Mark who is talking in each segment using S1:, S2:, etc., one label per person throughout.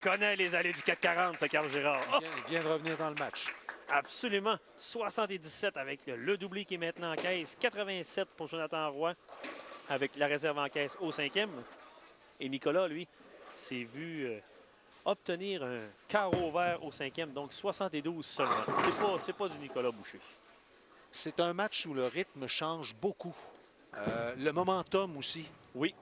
S1: connaît les allées du 440, ce Carl Girard. Oh!
S2: Il vient de revenir dans le match.
S1: Absolument. 77 avec le doublé qui est maintenant en caisse. 87 pour Jonathan Roy avec la réserve en caisse au 5e. Et Nicolas, lui, s'est vu obtenir un carreau vert au 5e, donc 72 seulement. C'est pas du Nicolas Boucher.
S2: C'est un match où le rythme change beaucoup. Le momentum aussi.
S1: Oui.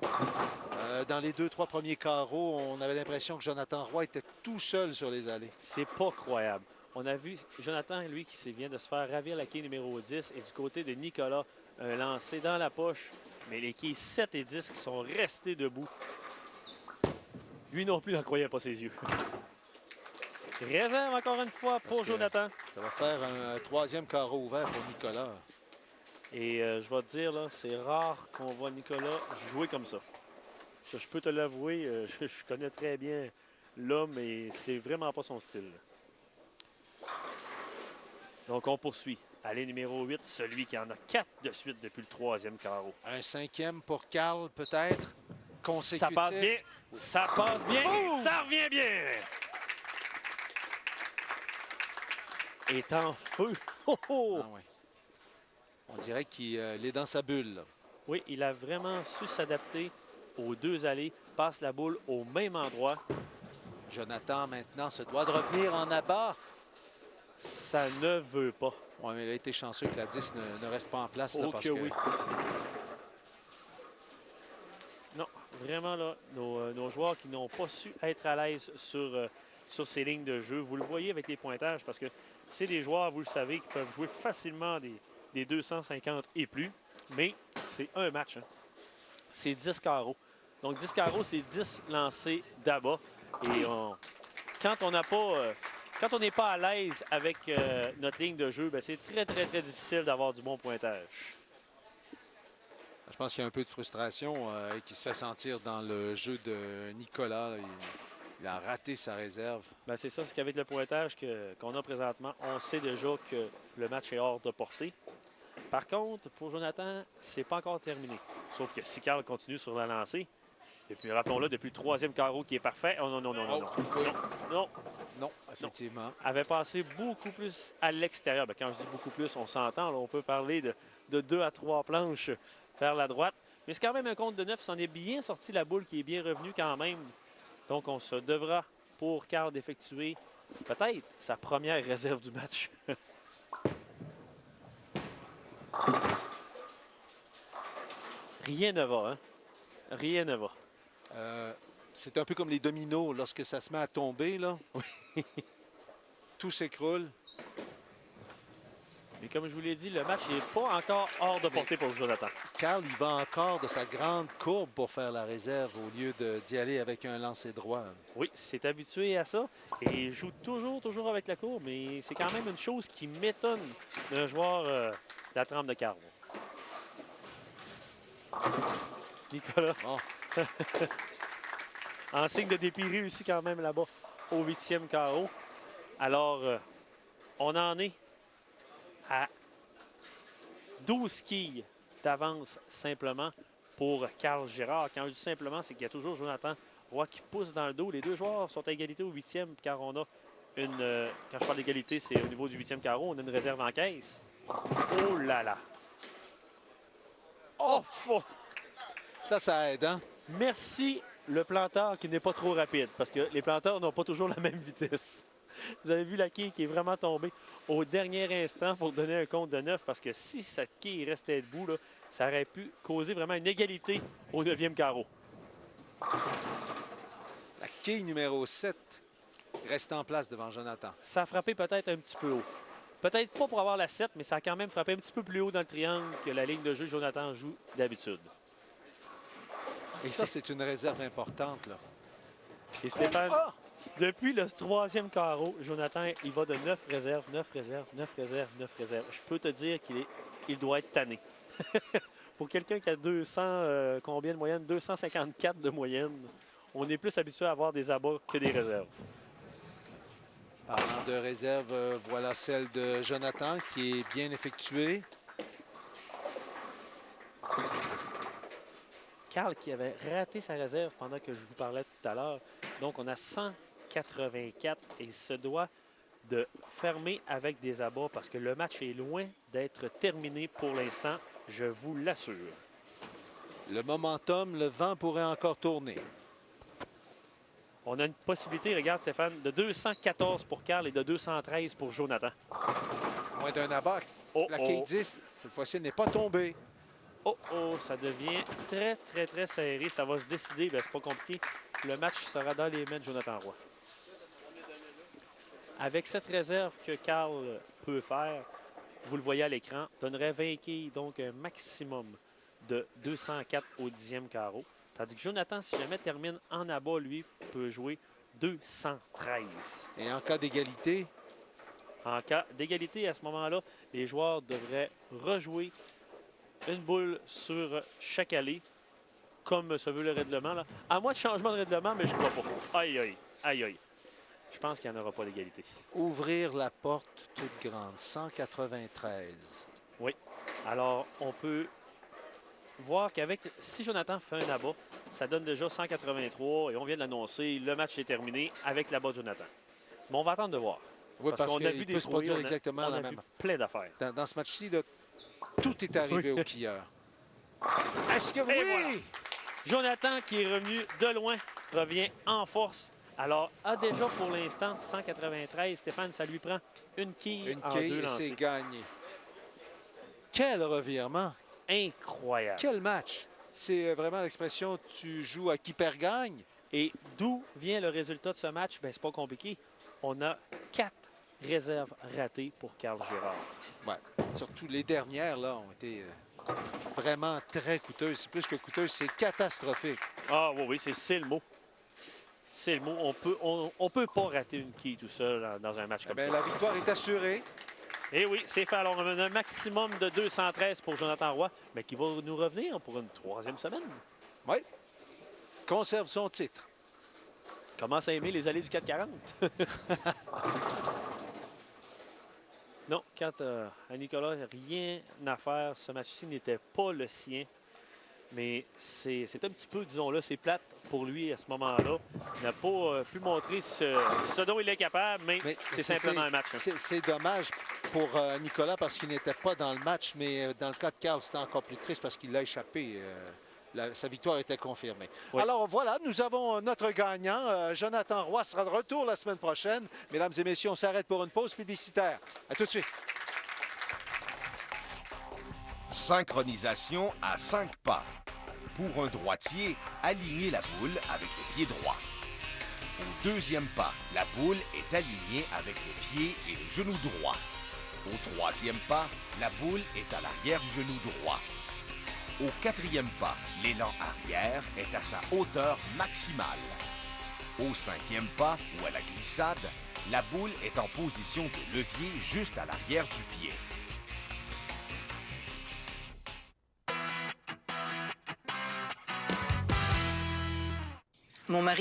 S2: Dans les 2-3 premiers carreaux, on avait l'impression que Jonathan Roy était tout seul sur les allées.
S1: C'est pas croyable. On a vu Jonathan, lui, qui vient de se faire ravir la quille numéro 10. Et du côté de Nicolas, un lancé dans la poche. Mais les quilles 7 et 10 qui sont restés debout. Lui non plus n'en croyait pas ses yeux. Réserve encore une fois pour Jonathan.
S2: Ça va faire un 3e carreau ouvert pour Nicolas.
S1: Et je vais te dire, là, c'est rare qu'on voit Nicolas jouer comme ça. Je peux te l'avouer, je connais très bien l'homme et c'est vraiment pas son style. Donc on poursuit. Allée numéro 8, celui qui en a 4 de suite depuis le 3e carreau.
S2: Un 5e pour Carl, peut-être. Consécutif.
S1: Ça passe bien. Ça passe bien. Et ça revient bien. Est en feu. Oh, oh.
S2: Ah, ouais. On dirait qu'il est dans sa bulle. Là.
S1: Oui, il a vraiment su s'adapter aux deux allées. Passe la boule au même endroit.
S2: Jonathan, maintenant, se doit de revenir en abat.
S1: Ça ne veut pas.
S2: Oui, mais il a été chanceux que la 10 ne reste pas en place. Là,
S1: Oh
S2: parce
S1: que
S2: que
S1: oui. Non, vraiment, là, nos joueurs qui n'ont pas su être à l'aise sur ces lignes de jeu. Vous le voyez avec les pointages parce que c'est des joueurs, vous le savez, qui peuvent jouer facilement des 250 et plus. Mais c'est un match. Hein. C'est 10 carreaux. Donc 10 carreaux, c'est 10 lancés d'abat. Et quand on n'a pas... quand on n'est pas à l'aise avec notre ligne de jeu, c'est très, très, très difficile d'avoir du bon pointage.
S2: Je pense qu'il y a un peu de frustration qui se fait sentir dans le jeu de Nicolas. Il a raté sa réserve.
S1: C'est ça, c'est qu'avec le pointage qu'on a présentement, on sait déjà que le match est hors de portée. Par contre, pour Jonathan, c'est pas encore terminé. Sauf que si Carl continue sur la lancée, et puis rappelons-le, depuis le 3e carreau qui est parfait. Oh non, non, non, non, non.
S2: Oui.
S1: Non.
S2: Non, effectivement.
S1: Non. Avait passé beaucoup plus à l'extérieur. Quand je dis beaucoup plus, on s'entend. On peut parler de 2 à 3 planches vers la droite. Mais c'est quand même un compte de 9. C'en est bien sorti la boule qui est bien revenue quand même. Donc, on se devra pour Carl d'effectuer peut-être sa première réserve du match. Rien ne va, hein? Rien ne va.
S2: C'est un peu comme les dominos lorsque ça se met à tomber, là.
S1: Oui.
S2: Tout s'écroule.
S1: Mais comme je vous l'ai dit, le match n'est pas encore hors de portée pour Jonathan.
S2: Carl, il va encore de sa grande courbe pour faire la réserve au lieu d'y aller avec un lancer droit.
S1: Oui, c'est habitué à ça. Et il joue toujours avec la courbe. Mais c'est quand même une chose qui m'étonne d'un joueur de la trempe de Carl. Nicolas.
S2: Bon.
S1: En signe de dépit réussi quand même là-bas au 8e carreau. Alors, on en est à 12 quilles d'avance simplement pour Carl Girard. Quand je dis simplement, c'est qu'il y a toujours Jonathan Roy qui pousse dans le dos. Les deux joueurs sont à égalité au 8e car on a une... quand je parle d'égalité, c'est au niveau du 8e carreau. On a une réserve en caisse. Oh là là! Oh!
S2: Ça aide, hein?
S1: Merci le planteur qui n'est pas trop rapide parce que les planteurs n'ont pas toujours la même vitesse. Vous avez vu la quille qui est vraiment tombée au dernier instant pour donner un compte de 9 parce que si cette quille restait debout, là, ça aurait pu causer vraiment une égalité au 9e carreau.
S2: La quille numéro 7 reste en place devant Jonathan.
S1: Ça a frappé peut-être un petit peu haut. Peut-être pas pour avoir la 7, mais ça a quand même frappé un petit peu plus haut dans le triangle que la ligne de jeu que Jonathan joue d'habitude.
S2: Et ça, c'est une réserve importante, là.
S1: Et Stéphane, depuis le 3e carreau, Jonathan, il va de 9 réserves, 9 réserves, 9 réserves, 9 réserves. Je peux te dire qu'il doit être tanné. Pour quelqu'un qui a 200, combien de moyenne? 254 de moyenne. On est plus habitué à avoir des abats que des réserves.
S2: Parlant de réserve, voilà celle de Jonathan qui est bien effectuée.
S1: Carl qui avait raté sa réserve pendant que je vous parlais tout à l'heure. Donc, on a 100 284 et se doit de fermer avec des abats parce que le match est loin d'être terminé pour l'instant, je vous l'assure.
S2: Le momentum, le vent pourrait encore tourner.
S1: On a une possibilité, regarde Stéphane, de 214 pour Carl et de 213 pour Jonathan.
S2: Moins d'un abat. La K10, cette fois-ci, elle n'est pas tombée.
S1: Oh, ça devient très, très, très serré. Ça va se décider. C'est pas compliqué. Le match sera dans les mains de Jonathan Roy. Avec cette réserve que Carl peut faire, vous le voyez à l'écran, donnerait 20 quilles, donc un maximum de 204 au 10e carreau. Tandis que Jonathan, si jamais termine en abat, lui, peut jouer 213.
S2: Et en cas d'égalité?
S1: En cas d'égalité, à ce moment-là, les joueurs devraient rejouer une boule sur chaque allée, comme se veut le règlement. Là. À moins de changement de règlement, mais je ne crois pas. Aïe, aïe, aïe, aïe. Je pense qu'il n'y en aura pas d'égalité.
S2: Ouvrir la porte toute grande, 193.
S1: Oui. Alors, on peut voir qu'avec, si Jonathan fait un abat, ça donne déjà 183 et on vient de l'annoncer, le match est terminé avec l'abat de Jonathan. Mais on va attendre de voir.
S2: Oui, parce
S1: qu'on a vu
S2: qu'il
S1: des
S2: peut se produire
S1: trouées,
S2: exactement
S1: on
S2: la
S1: a
S2: même.
S1: vu plein d'affaires.
S2: Dans ce match-ci, tout est arrivé au quilleur. Est-ce que
S1: Et
S2: oui?
S1: voilà. Jonathan, qui est revenu de loin, revient en force. Alors, a déjà pour l'instant 193. Stéphane, ça lui prend une quille en deux
S2: et
S1: lancers.
S2: c'est gagné. Quel revirement!
S1: Incroyable.
S2: Quel match! C'est vraiment l'expression « tu joues à qui perd gagne ».
S1: Et d'où vient le résultat de ce match? Bien, c'est pas compliqué. On a 4 réserves ratées pour Carl Girard.
S2: Ouais. Surtout les dernières, là, ont été vraiment très coûteuses. C'est plus que coûteuses, c'est catastrophique.
S1: Ah oui, c'est le mot. C'est le mot. On peut pas rater une quille tout seul dans un match comme ça.
S2: La victoire est assurée.
S1: Et oui, c'est fait. Alors, on a un maximum de 213 pour Jonathan Roy, mais qui va nous revenir pour une 3e semaine.
S2: Oui. Conserve son titre.
S1: Commence à aimer les allées du 440. Non, quand à Nicolas, rien à faire. Ce match-ci n'était pas le sien. Mais c'est un petit peu, disons-le, c'est plate pour lui à ce moment-là. Il n'a pas pu montrer ce dont il est capable, mais c'est simplement un match. Hein.
S2: C'est dommage pour Nicolas parce qu'il n'était pas dans le match, mais dans le cas de Carl, c'était encore plus triste parce qu'il l'a échappé. Sa victoire était confirmée. Oui. Alors voilà, nous avons notre gagnant. Jonathan Roy sera de retour la semaine prochaine. Mesdames et messieurs, on s'arrête pour une pause publicitaire. À tout de suite.
S3: Synchronisation à 5 pas. Pour un droitier, alignez la boule avec le pied droit. Au 2e pas, la boule est alignée avec le pied et le genou droit. Au 3e pas, la boule est à l'arrière du genou droit. Au 4e pas, l'élan arrière est à sa hauteur maximale. Au 5e pas ou à la glissade, la boule est en position de levier juste à l'arrière du pied.
S4: Mon mari